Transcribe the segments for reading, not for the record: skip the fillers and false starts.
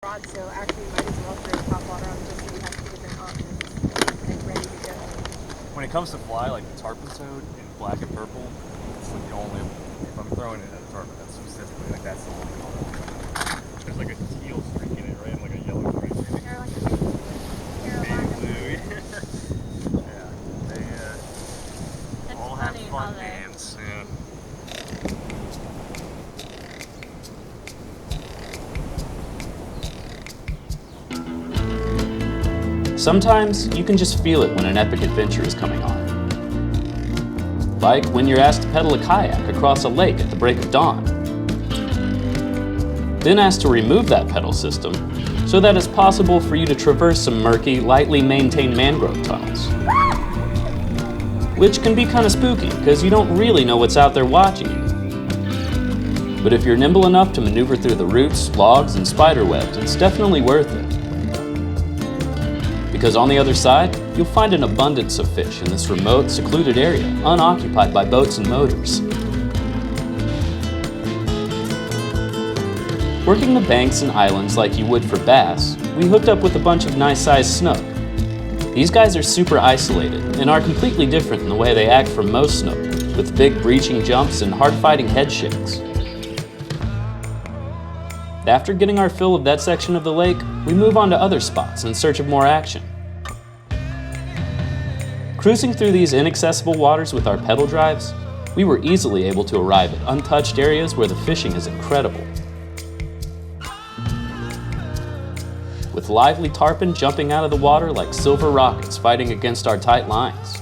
rod, so actually you might as well throw top water on just so you have two different options like ready to go. When it comes to fly, like the tarpon toad in black and purple, it's like the only, if I'm throwing it at a tarpon, that's specifically, like that's the only color. There's like a teal streak in it, right? And like a yellow streak in it. Or like a baby blue. Baby blue, yeah. They all have fun names, yeah. Sometimes you can just feel it when an epic adventure is coming on. Like when you're asked to pedal a kayak across a lake at the break of dawn. Then asked to remove that pedal system so that it's possible for you to traverse some murky, lightly maintained mangrove tunnels. Which can be kind of spooky because you don't really know what's out there watching you. But if you're nimble enough to maneuver through the roots, logs, and spider webs, it's definitely worth it. Because on the other side, you'll find an abundance of fish in this remote, secluded area, unoccupied by boats and motors. Working the banks and islands like you would for bass, we hooked up with a bunch of nice-sized snook. These guys are super isolated and are completely different in the way they act from most snook, with big breaching jumps and hard-fighting head shakes. After getting our fill of that section of the lake, we move on to other spots in search of more action. Cruising through these inaccessible waters with our pedal drives, we were easily able to arrive at untouched areas where the fishing is incredible. With lively tarpon jumping out of the water like silver rockets fighting against our tight lines.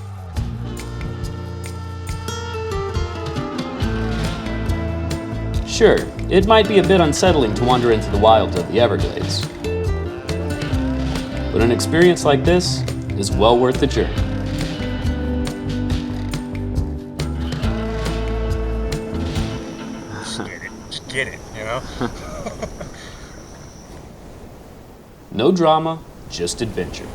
Sure, it might be a bit unsettling to wander into the wilds of the Everglades. But an experience like this is well worth the journey. Just get it, you know? No drama, just adventure.